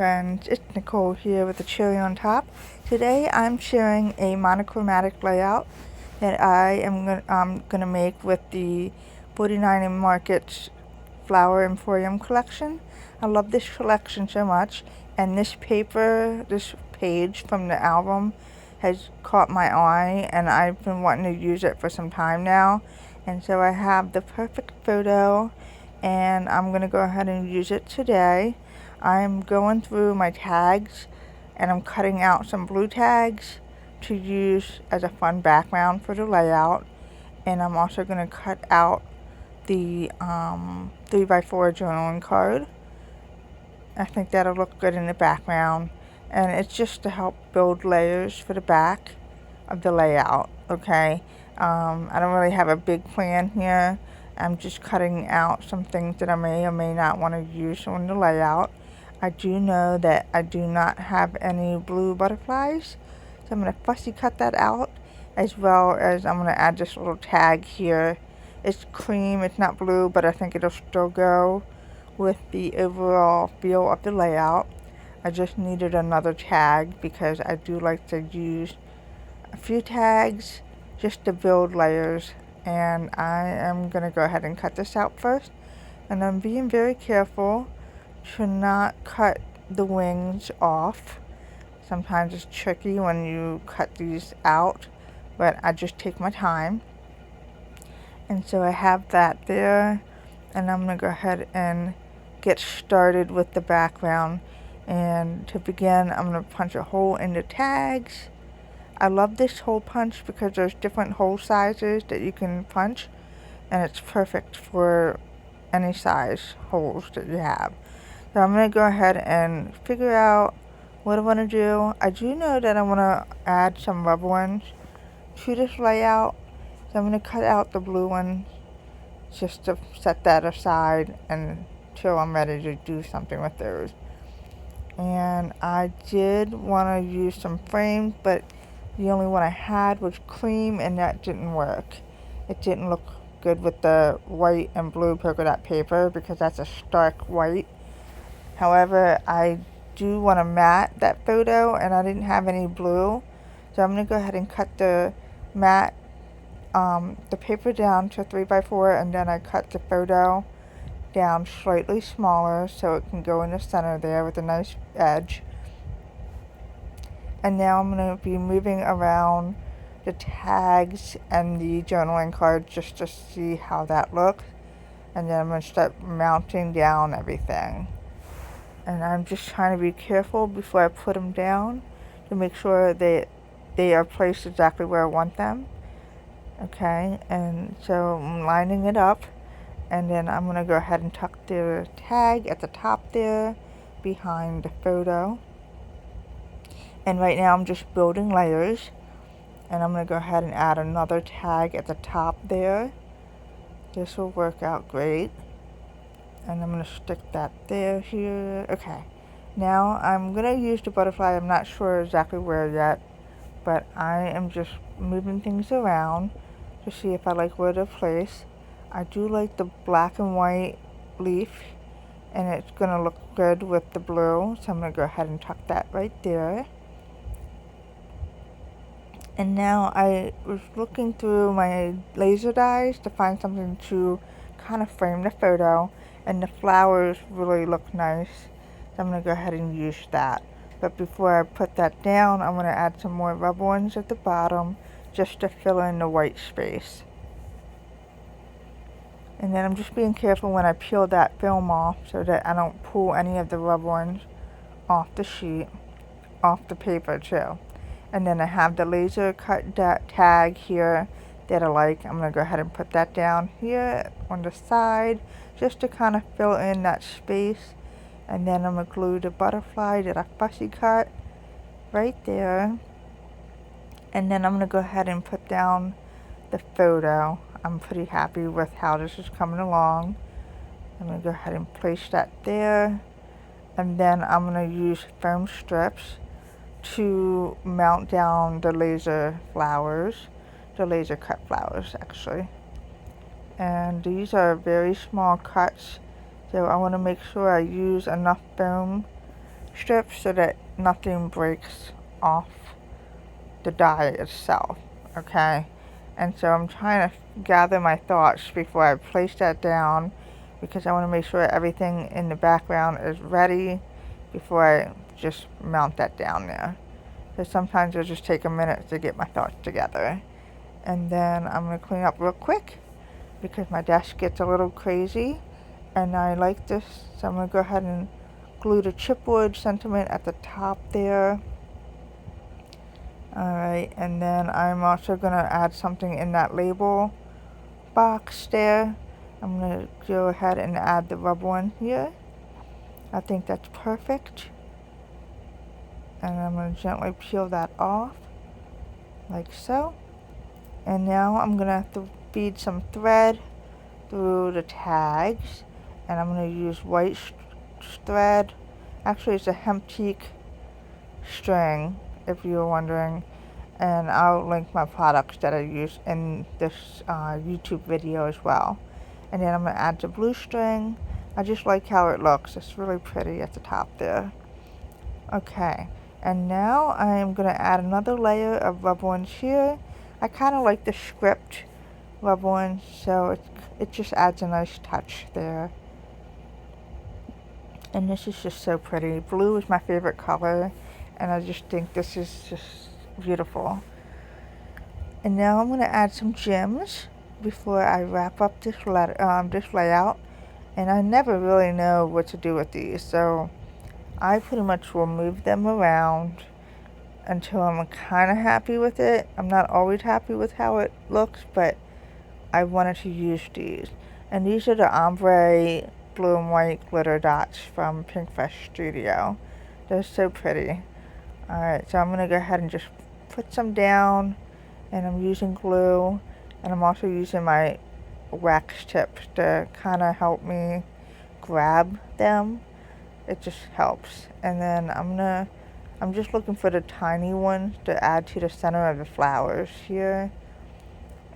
friends, it's Nicole here with the cherry on top. Today I'm sharing a monochromatic layout that I am gonna make with the 49 in Market Flower Emporium collection. I love this collection so much, and this page from the album has caught my eye, and I've been wanting to use it for some time now. And so I have the perfect photo, and I'm gonna go ahead and use it today. I'm going through my tags, and I'm cutting out some blue tags to use as a fun background for the layout. And I'm also going to cut out the 3x4 journaling card. I think that'll look good in the background, and it's just to help build layers for the back of the layout. Okay, I don't really have a big plan here. I'm just cutting out some things that I may or may not want to use on the layout. I do know that I do not have any blue butterflies, so I'm going to fussy cut that out, as well as I'm going to add this little tag here. It's cream, it's not blue, but I think it'll still go with the overall feel of the layout. I just needed another tag because I do like to use a few tags just to build layers, and I am going to go ahead and cut this out first. And I'm being very careful to not cut the wings off. Sometimes it's tricky when you cut these out, but I just take my time. And so I have that there, and I'm going to go ahead and get started with the background. And to begin, I'm going to punch a hole in the tags. I love this hole punch because there's different hole sizes that you can punch, and it's perfect for any size holes that you have. So I'm going to go ahead and figure out what I want to do. I do know that I want to add some rubber ones to this layout. So I'm going to cut out the blue ones just to set that aside until I'm ready to do something with those. And I did want to use some frames, but the only one I had was cream, and that didn't work. It didn't look good with the white and blue polka dot paper because that's a stark white. However, I do want to matte that photo, and I didn't have any blue, so I'm going to go ahead and cut the matte, the paper down to 3x4, and then I cut the photo down slightly smaller so it can go in the center there with a nice edge. And now I'm going to be moving around the tags and the journaling card just to see how that looks, and then I'm going to start mounting down everything. And I'm just trying to be careful before I put them down to make sure that they are placed exactly where I want them. Okay, and so I'm lining it up, and then I'm going to go ahead and tuck the tag at the top there behind the photo. And right now I'm just building layers, and I'm going to go ahead and add another tag at the top there. This will work out great. And I'm going to stick that there, here. Okay. Now I'm going to use the butterfly. I'm not sure exactly where yet, but I am just moving things around to see if I like where to place. I do like the black and white leaf, and it's going to look good with the blue. So I'm going to go ahead and tuck that right there. And now I was looking through my laser dies to find something to kind of frame the photo, and the flowers really look nice, so I'm going to go ahead and use that. But before I put that down, I'm going to add some more rubber ones at the bottom just to fill in the white space. And then I'm just being careful when I peel that film off so that I don't pull any of the rubber ones off the sheet, off the paper too. And then I have the laser cut tag here that I like. I'm going to go ahead and put that down here on the side just to kind of fill in that space. And then I'm going to glue the butterfly that I fussy cut right there. And then I'm going to go ahead and put down the photo. I'm pretty happy with how this is coming along. I'm going to go ahead and place that there. And then I'm going to use foam strips to mount down the laser flowers, the laser cut flowers actually. And these are very small cuts, so I want to make sure I use enough foam strips so that nothing breaks off the die itself, okay? And so I'm trying to gather my thoughts before I place that down, because I want to make sure everything in the background is ready before I just mount that down there. Because sometimes it'll just take a minute to get my thoughts together. And then I'm going to clean up real quick because my desk gets a little crazy and I like this. So I'm going to go ahead and glue the chipboard sentiment at the top there. Alright, and then I'm also going to add something in that label box there. I'm going to go ahead and add the rubber one here. I think that's perfect. And I'm going to gently peel that off, like so. And now I'm going to have to feed some thread through the tags. And I'm going to use white thread. Actually, it's a hemp teak string, if you were wondering. And I'll link my products that I use in this YouTube video as well. And then I'm going to add the blue string. I just like how it looks. It's really pretty at the top there. Okay, and now I'm going to add another layer of rubber ones here. I kind of like the script rubber ones, so it just adds a nice touch there. And this is just so pretty. Blue is my favorite color, and I just think this is just beautiful. And now I'm going to add some gems before I wrap up this layout. And I never really know what to do with these, so I pretty much will move them around until I'm kind of happy with it. I'm not always happy with how it looks, but I wanted to use these. And these are the ombre blue and white glitter dots from Pinkfresh Studio. They're so pretty. Alright, so I'm going to go ahead and just put some down, and I'm using glue, and I'm also using my wax tips to kind of help me grab them. It just helps. And then I'm just looking for the tiny ones to add to the center of the flowers here.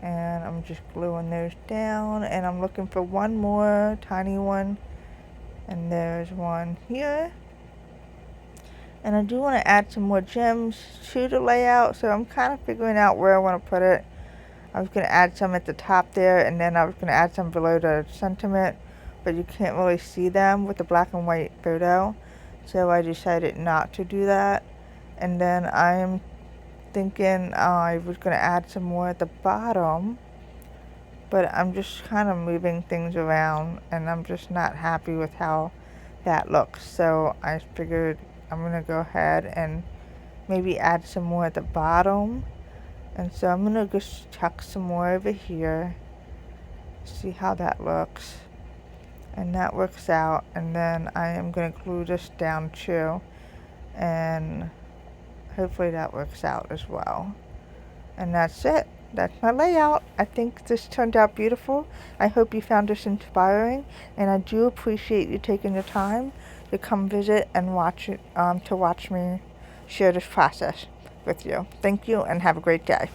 And I'm just gluing those down, and I'm looking for one more tiny one, and there's one here. And I do want to add some more gems to the layout, so I'm kind of figuring out where I want to put it. I was going to add some at the top there, and then I was going to add some below the sentiment, but you can't really see them with the black and white photo, so I decided not to do that. And then I'm thinking I was going to add some more at the bottom, but I'm just kind of moving things around, and I'm just not happy with how that looks. So I figured I'm going to go ahead and maybe add some more at the bottom. And so I'm going to just tuck some more over here, see how that looks. And that works out. And then I am going to glue this down too, and hopefully that works out as well. And that's it. That's my layout. I think this turned out beautiful. I hope you found this inspiring, and I do appreciate you taking the time to come visit and watch it, to watch me share this process with you. Thank you, and have a great day.